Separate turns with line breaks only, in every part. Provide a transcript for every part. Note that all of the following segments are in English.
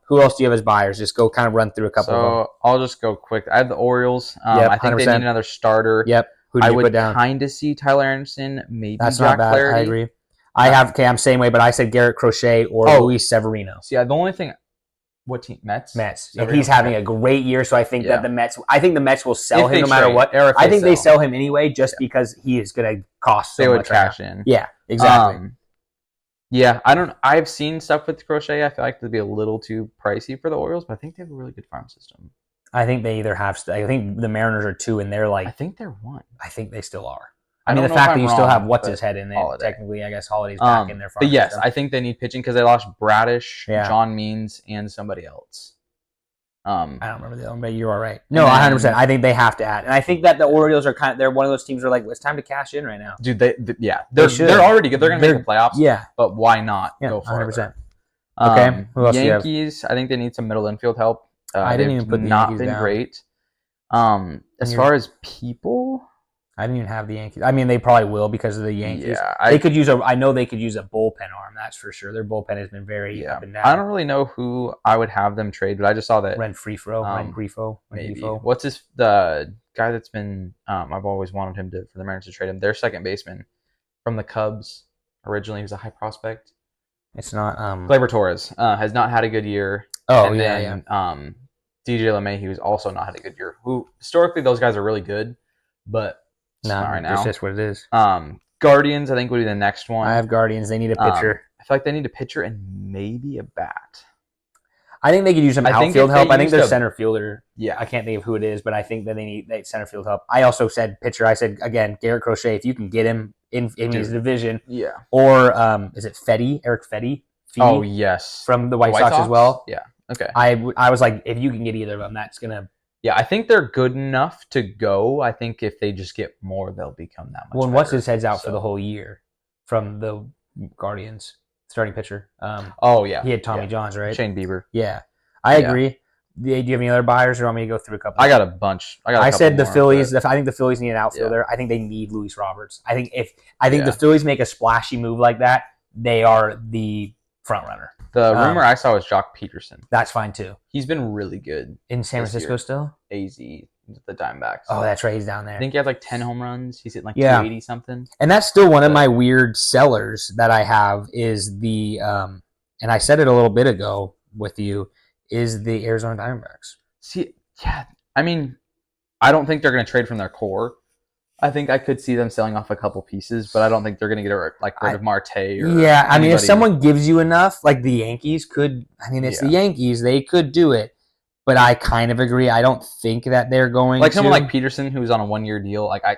Who else do you have as buyers? Just go kind of run through a couple of them.
So I'll just go quick. I have the Orioles.
Yep,
I think
100%.
they need another starter.
Yep. Who did
I
you put
would
down?
kind of see Tyler Anderson, maybe
That's
Jack
not bad.
Flaherty.
I agree. I'm same way, but I said Garrett Crochet or Luis Severino.
So yeah, the only thing, what team? Mets.
And he's having a great year, so I think that the Mets will sell
If
him no matter what. I think they sell him anyway, just because he is going to cost so much.
They would cash in.
Yeah, exactly.
Yeah, I've seen stuff with Crochet. I feel like it'd be a little too pricey for the Orioles, but I think they have a really good farm system.
I think they either have. I think the Mariners are 2, and they're like.
I think they're 1.
I think they still are.
I
mean, the fact that you still have what's his head in there, technically, I guess Holiday's back in their farm.
But yes, I think they need pitching because they lost Bradish, John Means, and somebody else.
I don't remember the other one, but you are right. No, 100%. I think they have to add, and I think that the Orioles are they're one of those teams where like it's time to cash in right now.
Dude, they're already good. They're going to make the playoffs.
Yeah,
but why not
go for 100%.
It?
Okay, who else
Yankees. I think they need some middle infield help.
I didn't even put the Yankees down.
Great. As far as people,
I didn't even have the Yankees. I mean, they probably will because of the Yankees.
Yeah,
I know they could use a bullpen arm. That's for sure. Their bullpen has been very up and down.
I don't really know who I would have them trade, but I just saw that
Renfroe.
Maybe. What's the guy that's been? I've always wanted him for the Mariners to trade him. Their second baseman from the Cubs. Originally, he was a high prospect.
It's not.
Gleyber Torres has not had a good year. DJ LeMay, who's also not had a good year. Who historically those guys are really good, but not right now.
It's just what it is.
Guardians, I think, would be the next one.
I have Guardians. They need a pitcher.
I feel like they need a pitcher and maybe a bat.
I think they could use some outfield help. I think their center fielder.
Yeah,
I can't think of who it is, but I think that they need center field help. I also said pitcher. I said again, Garrett Crochet. If you can get him in his division, Or is it Fetty? Eric Fetty?
Oh yes,
from the White Sox as well.
Yeah. Okay.
I was like, if you can get either of them, that's gonna.
Yeah, I think they're good enough to go. I think if they just get more, they'll become that much.
Well, and what's his head's out for the whole year from the Guardians starting pitcher. He had Tommy Johns, right?
Shane Bieber.
Yeah, I agree. Do you have any other buyers, or want me to go through a couple?
I got a bunch.
I said the Phillies. I think the Phillies need an outfielder. I think they need Luis Roberts. I think the Phillies make a splashy move like that, they are the front runner.
The rumor I saw was Jock Peterson.
That's fine too.
He's been really good
in San Francisco still.
AZ, the Diamondbacks.
Oh, that's right. He's down there.
I think he had like 10 home runs. He's hitting like 280 something.
And that's still one of my weird sellers that I have is the and I said it a little bit ago with you is the Arizona Diamondbacks.
See, yeah, I mean, I don't think they're going to trade from their core. I think I could see them selling off a couple pieces, but I don't think they're going to get rid of Marte.
I mean, if someone gives you enough, like the Yankees could. I mean, it's the Yankees; they could do it. But I kind of agree. I don't think that they're going
like someone like Peterson, who's on a 1-year deal. Like I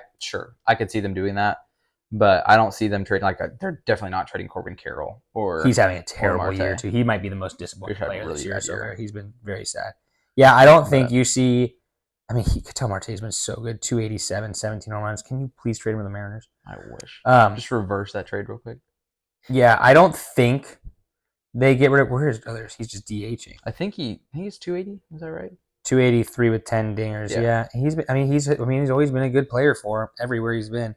could see them doing that, but I don't see them trading. They're definitely not trading Corbin Carroll or
he's having a terrible year too. He might be the most disappointing player this year. So he's been very sad. Yeah, I don't think you see. I mean, Ketel Marte's been so good. 287, 17 home runs. Can you please trade him with the Mariners?
I wish. Just reverse that trade real quick.
Yeah, I don't think they get rid of. Where is others? He's just DHing.
I think he's 280. Is that right?
283 with 10 dingers. Yeah, he's always been a good player for him everywhere he's been.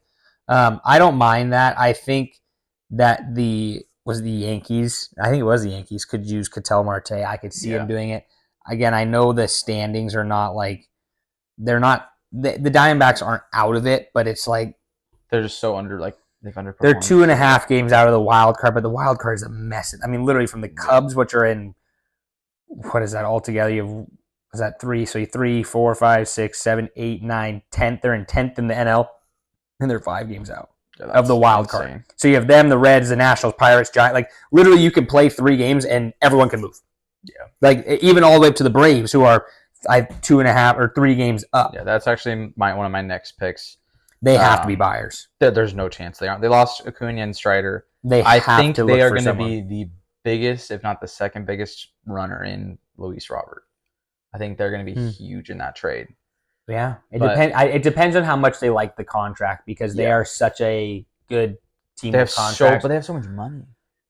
I don't mind that. I think that the Yankees. I think it was the Yankees could use Ketel Marte. I could see him doing it. Again, I know the standings are not like. They're not the Diamondbacks aren't out of it, but it's like
they're just so they've underperformed.
They're 2.5 games out of the wild card, but the wild card is a mess. I mean, literally from the Cubs, which are in what is that altogether? Is that 3? So 3, 4, 5, 6, 7, 8, 9, 10th. They're in 10th in the NL, and they're 5 games out of the wild card. So you have them, the Reds, the Nationals, Pirates, Giants. Like literally, you can play 3 games and everyone can move.
Yeah,
like even all the way up to the Braves, who are. I have 2.5 or 3 games up.
Yeah, that's actually one of my next picks.
They have to be buyers.
There's no chance they aren't. They lost Acuna and Strider.
I think
they are going to be the biggest, if not the second biggest, runner in Luis Robert. I think they're going to be huge in that trade.
Yeah, it depends on how much they like the contract because they are such a good team.
They have but they have so much money.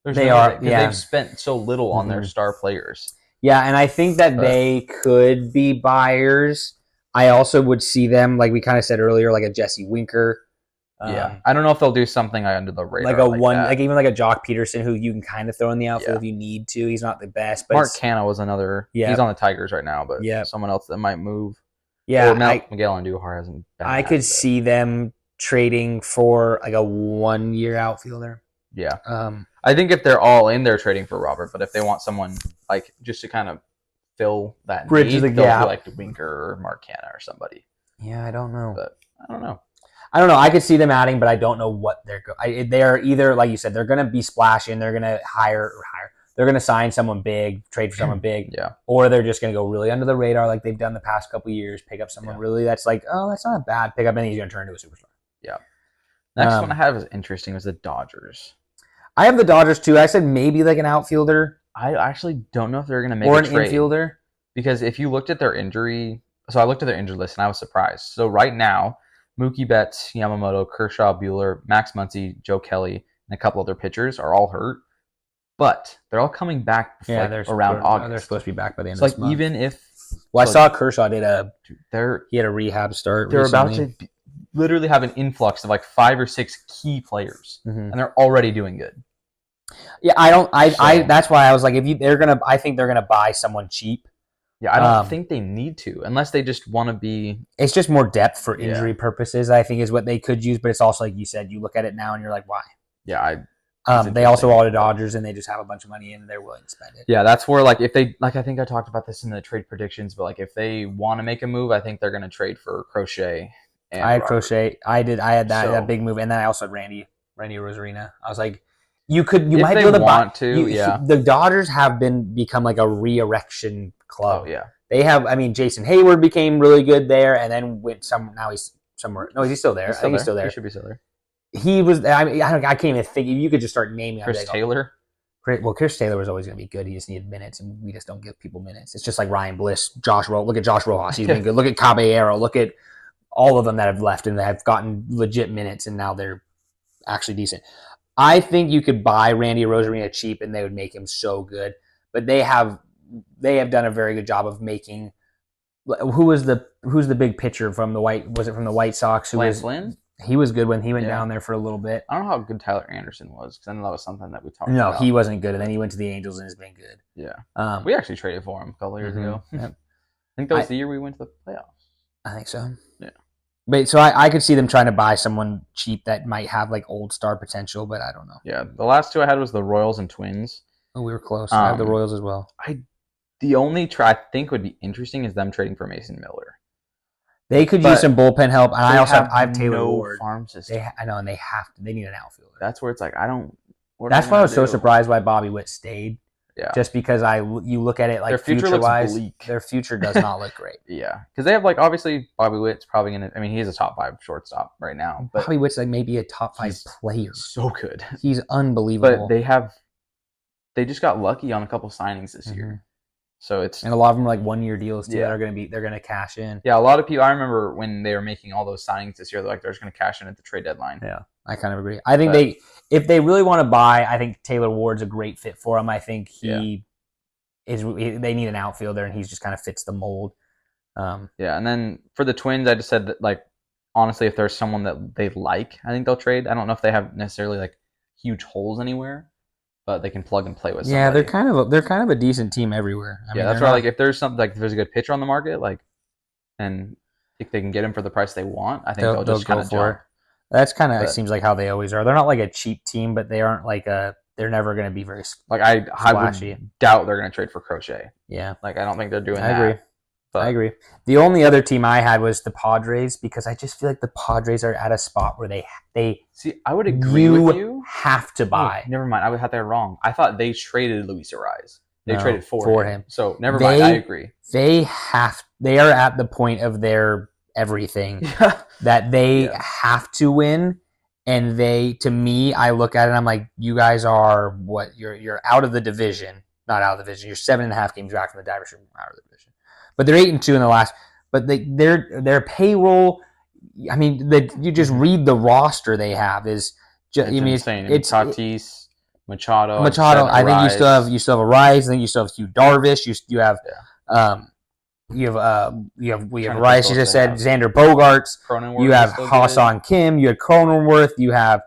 They've spent so little on their star players.
Yeah, and I think that they could be buyers. I also would see them, like we kind of said earlier, like a Jesse Winker
I don't know if they'll do something under the radar,
like even like a Jock Peterson, who you can kind of throw in the outfield if you need to. He's not the best, but
Mark Canha was another. Yeah, he's on the Tigers right now, but someone else that might move.
Yeah,
or Miguel Andujar hasn't.
I could see them trading for like a 1-year outfielder.
Yeah, I think if they're all in, they're trading for Robert. But if they want someone like just to kind of fill that
bridge the gap,
do like Winker or Mark Canha or somebody.
Yeah, I don't know.
But I don't know.
I could see them adding, but I don't know what they are either, like you said, they're going to be splashy and they're going to hire. They're going to sign someone big, trade for someone big, or they're just going to go really under the radar like they've done the past couple of years, pick up someone really that's like, oh, that's not a bad pickup, and he's going to turn into a superstar.
Yeah. Next one I have is interesting was the Dodgers.
I have the Dodgers too. I said maybe like an outfielder.
I actually don't know if they're going to make a trade.
Or an infielder.
Because if you looked at their injury, so I looked at their injury list and I was surprised. So right now, Mookie Betts, Yamamoto, Kershaw, Buehler, Max Muncy, Joe Kelly, and a couple other pitchers are all hurt. But they're all coming back around August.
They're supposed to be back by the end of this month.
Even if...
Well, I saw Kershaw he had a rehab start
They're recently. About to literally have an influx of like 5 or 6 key players. And they're already doing good.
Yeah, that's why I was like, I think they're gonna buy someone cheap.
Yeah, I don't think they need to, unless they just want to be.
It's just more depth for injury purposes, I think, is what they could use. But it's also like you said, you look at it now and you're like, why?
Yeah,
they also are the Dodgers, and they just have a bunch of money and they're willing to spend it.
Yeah, that's where if they I think I talked about this in the trade predictions, but if they want to make a move, I think they're gonna trade for Crochet. And
I had Robert. Crochet. I had that big move, and then I also had Randy Rosarina. I was like. You might be able to buy. The Dodgers have become like a re-erection club.
Oh, yeah.
They have. I mean, Jason Hayward became really good there, and then went now he's somewhere. No, is he still there? I think he's still there.
He should be still there.
He was. I mean, I can't even think. If you could just start naming.
Chris Taylor.
Well, Chris Taylor was always going to be good. He just needed minutes, and we just don't give people minutes. It's just like Ryan Bliss, Josh Rojas. Look at Josh Rojas. He's been good. Look at Caballero. Look at all of them that have left and that have gotten legit minutes, and now they're actually decent. I think you could buy Randy Rosarina cheap, and they would make him so good. But they have done a very good job of making. Who's the big pitcher from the White Sox?
Lance Lynn?
He was good when he went down there for a little bit.
I don't know how good Tyler Anderson was, because I know that was something that we talked about.
No, he wasn't good, and then he went to the Angels and has been good.
Yeah, we actually traded for him a couple years ago. Yep. I think that was the year we went to the playoffs.
I think so.
Yeah.
But so I could see them trying to buy someone cheap that might have like old star potential, but I don't know.
Yeah, the last two I had was the Royals and Twins.
Oh, we were close. I have the Royals as well.
The only I think would be interesting is them trading for Mason Miller.
They could use some bullpen help, and I have Taylor Ward.
Farm system.
I know, and they need an outfielder.
That's where it's like I don't.
That's why I was so surprised why Bobby Witt stayed.
Yeah.
Just because you look at it like future-wise, their future does not look great.
Yeah, because they have obviously Bobby Witt's probably gonna. I mean, he's a top 5 shortstop right now. But
Bobby Witt's maybe a top 5 player.
So good.
He's unbelievable.
But they just got lucky on a couple signings this year. So
and a lot of them are 1-year deals too that are they're gonna cash in.
Yeah, a lot of people. I remember when they were making all those signings this year, they're just gonna cash in at the trade deadline.
Yeah, I kind of agree. I think if they really want to buy, I think Taylor Ward's a great fit for them. I think they need an outfielder, and he's just kind of fits the mold.
And then for the Twins, I just said that honestly, if there's someone that they like, I think they'll trade. I don't know if they have necessarily huge holes anywhere, but they can plug and play with somebody.
Yeah, they're kind of a decent team everywhere. I mean,
that's why if there's something if there's a good pitcher on the market, and if they can get him for the price they want, I think they'll just kind of
for it. That's kind of seems like how they always are. They're not like a cheap team, but they aren't they're never going to be very
I would doubt they're going to trade for Crochet.
Yeah,
I don't think they're doing that.
I agree. The only other team I had was the Padres, because I just feel like the Padres are at a spot where they
see. I would agree with you.
Have to buy.
Oh, never mind. I had that wrong. I thought they traded Luis Arraez. They traded for him. So never mind. I agree.
They are at the point of their everything that they have to win. And to me, I look at it and I'm like, you guys are what? You're out of the division. Not out of the division. You're 7.5 games back from the divers. You're out of the division. But they're 8-2 in the last. But their payroll. I mean, you just read the roster they have is just.
Insane. It's Tatis, Machado.
I think you still have Arraez. I think you still have Hugh Darvish. You have You have
Trying to
Rice.
think
You
what
just
they
said
have.
Xander Bogaerts.
Cronenworth
You
is
have
still good.
Ha-Seong Kim. You had Cronenworth. You have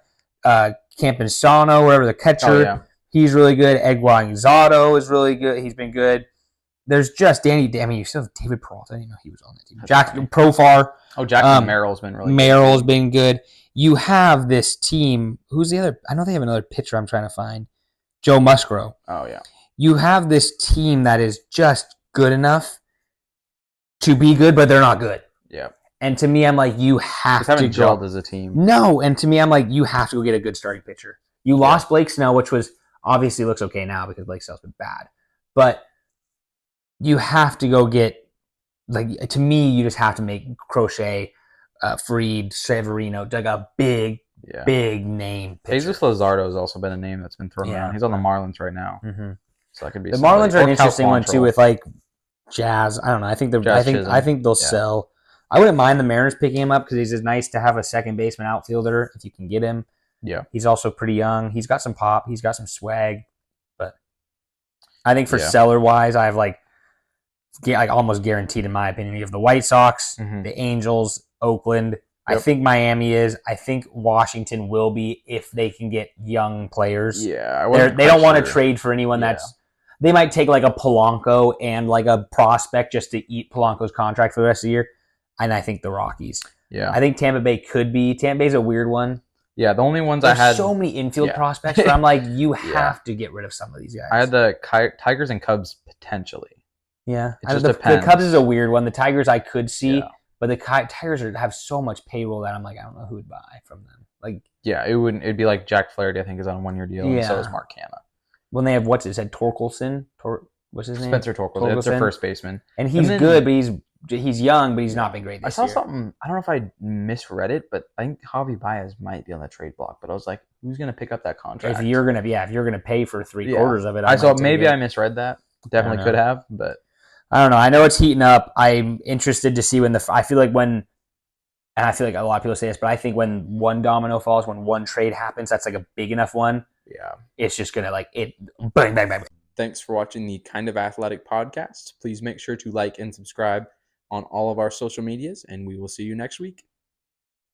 Campusano, whatever the catcher.
Oh, yeah.
He's really good. Eguanizado is really good. He's been good. There's just Danny. I mean, you still have David Peralta. I didn't know he was on that team. Jackson Profar.
Oh, Jackson Merrill's been really good.
Merrill's been good. You have this team. Who's the other? I know they have another pitcher I'm trying to find. Joe Musgrove.
Oh, yeah.
You have this team that is just good enough to be good, but they're not good.
Yeah.
And to me, I'm like, you have
Just haven't
to go.
gelled as a team.
No, and to me, I'm like, you have to go get a good starting pitcher. You lost Blake Snell, which was obviously looks okay now because Blake Snell's been bad. But you have to go get, like, to me, you just have to make Crochet, Fried, Severino, like a big name pitcher.
Jesus Luzardo has also been a name that's been thrown around. He's on the Marlins right now.
Mm-hmm.
So that could be
the
somebody.
Marlins are
Or
an interesting one too
Quantrill.
with like Jazz. I don't know. I think I think they'll
Yeah.
sell. I wouldn't mind the Mariners picking him up because he's just nice to have a second baseman outfielder if you can get him.
Yeah.
He's also pretty young. He's got some pop. He's got some swag. But I think for seller wise, I have like almost guaranteed in my opinion. You have the White Sox, the Angels, Oakland. Yep. I think Miami is. I think Washington will be if they can get young players.
Yeah,
they don't want to trade for anyone that's. They might take like a Polanco and like a prospect just to eat Polanco's contract for the rest of the year. And I think the Rockies.
Yeah.
I think Tampa Bay could be. Tampa Bay's a weird one.
Yeah, the only ones
There's
I had.
so many infield prospects where I'm like, you have to get rid of some of these guys.
I had the Tigers and Cubs potentially.
Yeah.
It just depends.
The Cubs is a weird one. The Tigers I could see, but the Tigers have so much payroll that I'm like, I don't know who would buy from them. Like,
yeah, it'd be like Jack Flaherty, I think, is on a 1-year deal, and so is Mark Canha.
When they have what's it said, Torkelson? What's his name?
Spencer Torkelson. That's their first baseman.
And he's good, but he's young, but he's not been great this year.
I saw something, I don't know if I misread it, but I think Javi Baez might be on the trade block. But I was like, who's going to pick up that contract?
If you're gonna pay for 3/4 of it,
I saw maybe I misread that. Definitely could have, but
I don't know. I know it's heating up. I'm interested to see I feel like when, and I feel like a lot of people say this, but I think when one domino falls, when one trade happens, that's like a big enough one.
Yeah,
it's just gonna bang, bang, bang.
Thanks for watching the Kind of Athletic podcast. Please make sure to like and subscribe on all of our social medias, and we will see you next week.